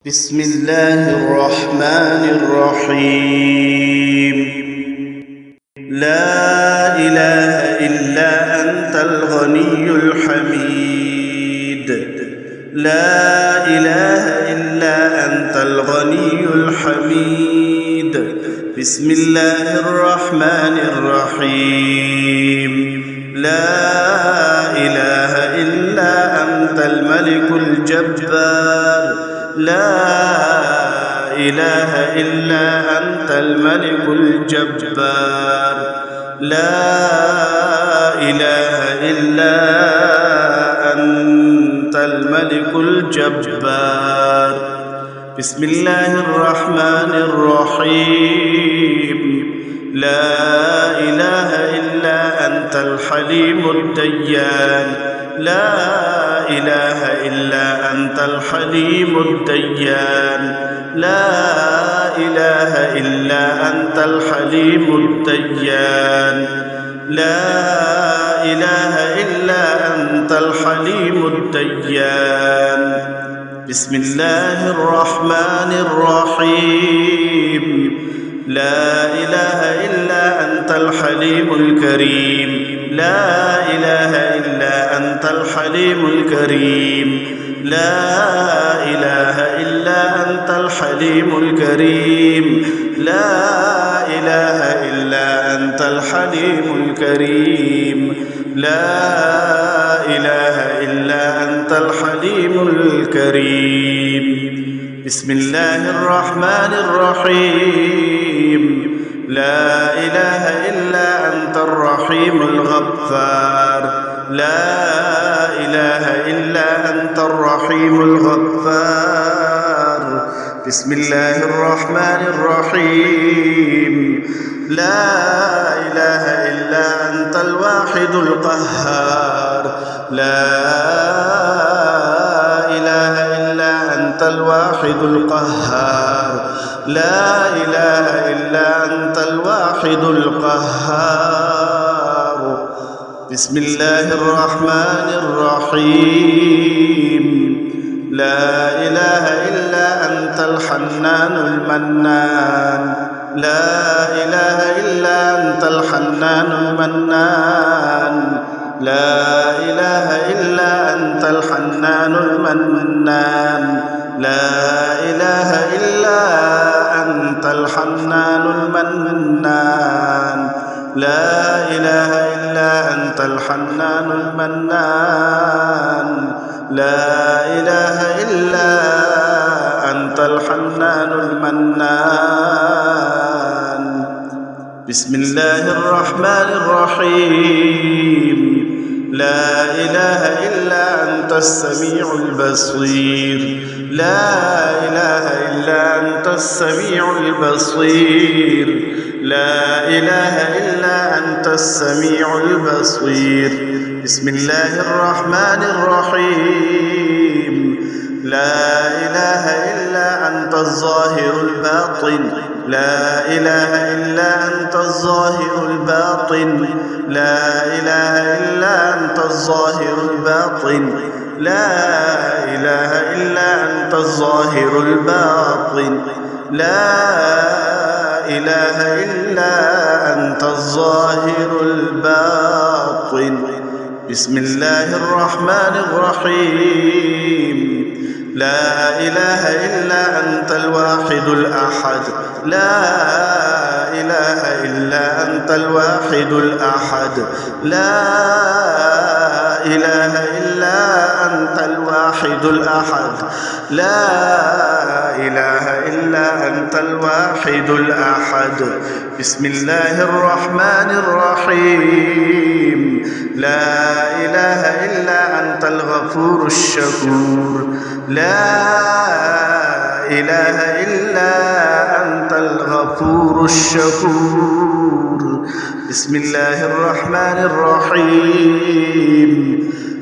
بسم الله الرحمن الرحيم لا إله إلا أنت الغني الحميد لا إله إلا أنت الغني الحميد بسم الله الرحمن الرحيم لا إله إلا أنت الملك الجبار لا إله إلا أنت الملك الجبار لا إله إلا أنت الملك الجبار بسم الله الرحمن الرحيم لا إله إلا أنت الحليم الديان لا إله إلا أنت الحليم الديان لا إله إلا أنت الحليم الديان لا إله إلا أنت الحليم الديان بسم الله الرحمن الرحيم لا إله إلا أنت الحليم الكريم لا إله إلا أنت الحليم الكريم لا إله إلا أنت الحليم الكريم لا إله إلا أنت الحليم الكريم لا إله إلا أنت الحليم الكريم بسم الله الرحمن الرحيم لا إله إلا أنت الرحيم الغفار لا إله إلا أنت الرحيم الغفار بسم الله الرحمن الرحيم لا إله إلا أنت الواحد القهار لا إله إلا أنت الواحد القهار لا إله إلا أنت الواحد القهار بسم الله الرحمن الرحيم لا إله إلا أنت الحنان المنان لا إله إلا أنت الحنان المنان لا إله إلا أنت الحنان المنان لا إله إلا أنت الحنان المنان لا إله إلا أنت الحنان المنان لا إله إلا أنت الحنان المنان بسم الله الرحمن الرحيم لا إله إلا أنت السميع البصير لا إله إلا أنت السميع البصير لا إله إلا أنت السميع البصير بسم الله الرحمن الرحيم لا إله إلا أنت الظاهر الباطن لا إله إلا أنت الظاهر الباطن لا إله إلا أنت الظاهر الباطن لا إله إلا أنت الظاهر الباطن لا إله إلا أنت الظاهر الباطن بسم الله الرحمن الرحيم لا إله إلا أنت الواحد الأحد لا إله إلا أنت الواحد الأحد لا إله إلا أنت الواحد الأحد لا إله إلا أنت الواحد الأحد بسم الله الرحمن الرحيم لا إله إلا أنت الغفور الشكور لا إله إلا أنت الغفور الشكور بسم الله الرحمن الرحيم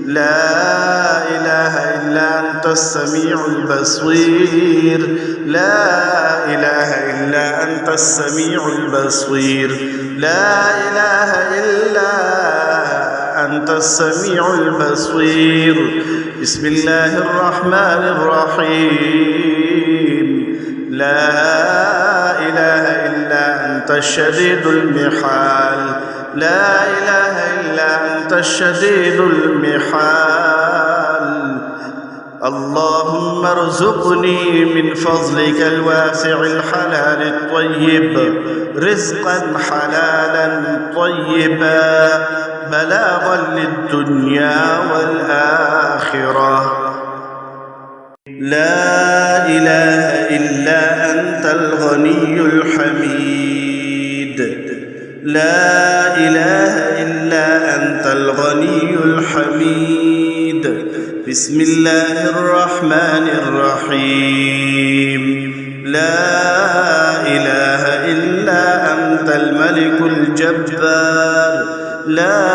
لا إله إلا أنت السميع البصير لا إله إلا أنت السميع البصير لا إله إلا أنت السميع البصير بسم الله الرحمن الرحيم لا إله إلا أنت الشديد المحال لا إله إلا أنت الشديد المحال اللهم ارزقني من فضلك الواسع الحلال الطيب رزقا حلالا طيبا بلاغا للدنيا والآخرة لا إله إلا أنت الغني الحميد لا إله إلا أنت الغني الحميد بسم الله الرحمن الرحيم لا إله إلا أنت الملك الجبار لا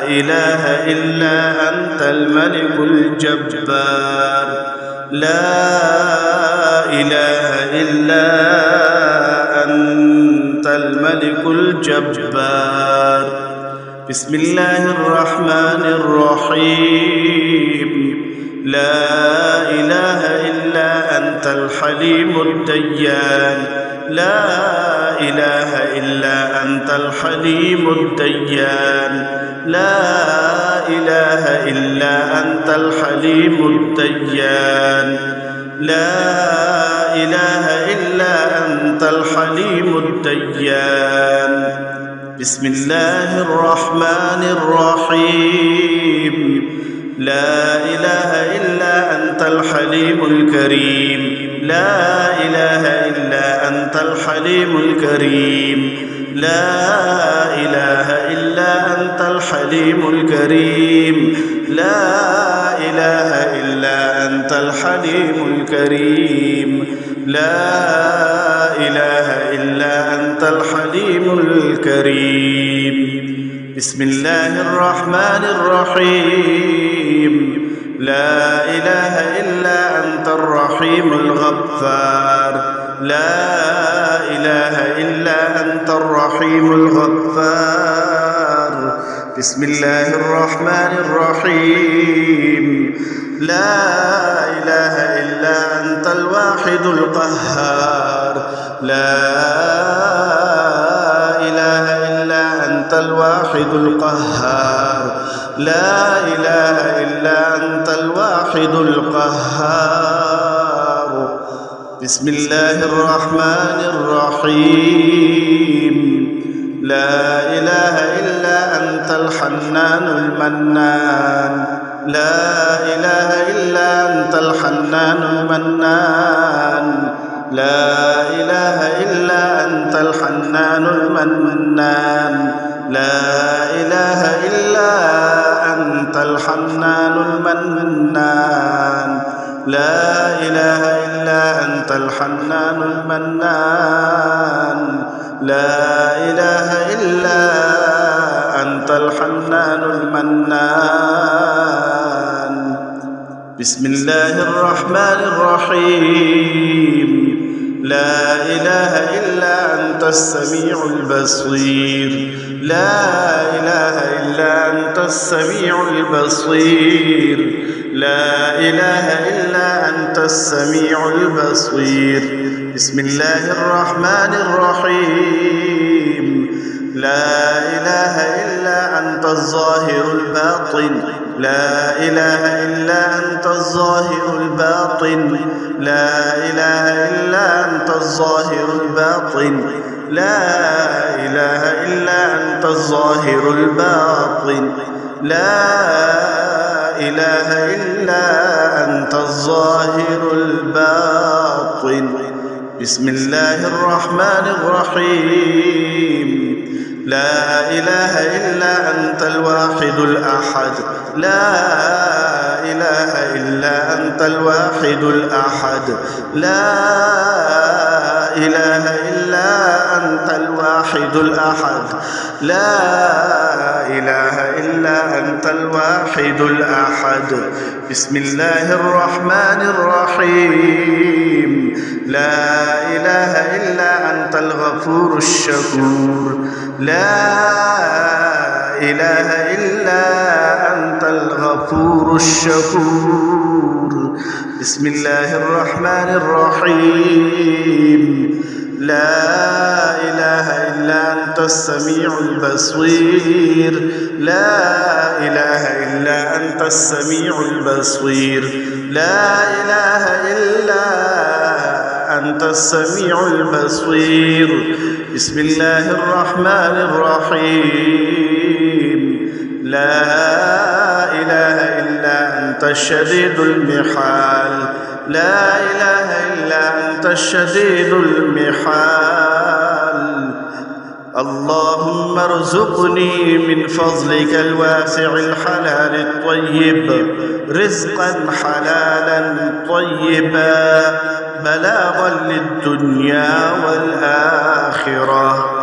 إله إلا أنت الملك الجبار لا إله إلا أنت الملك الجبار بسم الله الرحمن الرحيم لا إله إلا أنت الحليم الديان لا إله إلا أنت الحليم الديان لا إله إلا أنت الحليم الديان لا إله إلا أنت الحليم الديان بسم الله الرحمن الرحيم لا إله إلا أنت الحليم الكريم لا إله إلا أنت الحليم الكريم لا إله إلا أنت الحليم الكريم لا إله إلا أنت الحليم الكريم لا إله إلا أنت الحليم الكريم بسم الله الرحمن الرحيم لا إله إلا أنت الرحيم الغفار لا إله إلا أنت الرحيم الغفار بسم الله الرحمن الرحيم لا إله إلا أنت الواحد القهار لا إله إلا أنت الواحد القهار لا إله إلا أنت الواحد القهار بسم الله الرحمن الرحيم لا إله إلا أنت الحنان المنان لا إله إلا أنت الحنان المنان لا إله إلا أنت الحنان المنان لا إله إلا أنت الحنان المنان لا إله إلا أنت الحنان المنان لا إله إلا أنت الحنان المنان بسم الله الرحمن الرحيم لا إله إلا أنت السميع البصير لا إله إلا أنت السميع البصير لا إله إلا أنت السميع البصير بسم الله الرحمن الرحيم لا إله إلا أنت الظاهر الباطن لا إله إلا أنت الظاهر الباطن لا إله إلا أنت الظاهر الباطن لا إله إلا أنت الظاهر الباطن لا إله إلا أنت الظاهر الباطن بسم الله الرحمن الرحيم لا إله إلا أنت الواحد الأحد لا إله إلا أنت الواحد الأحد لا إله إلا أنت الواحد الأحد لا إله إلا أنت الواحد الأحد بسم الله الرحمن الرحيم لا إله إلا أنت الغفور الشكور لا إله إلا أنت الغفور الشكور بسم الله الرحمن الرحيم لا إله إلا أنت السميع البصير لا إله إلا أنت السميع البصير لا إله إلا أنت السميع البصير بسم الله الرحمن الرحيم لا إله إلا أنت الشديد المحال لا إله إلا أنت الشديد المحال اللهم ارزقني من فضلك الواسع الحلال الطيب رزقا حلالا طيبا بلاغا للدنيا والآخرة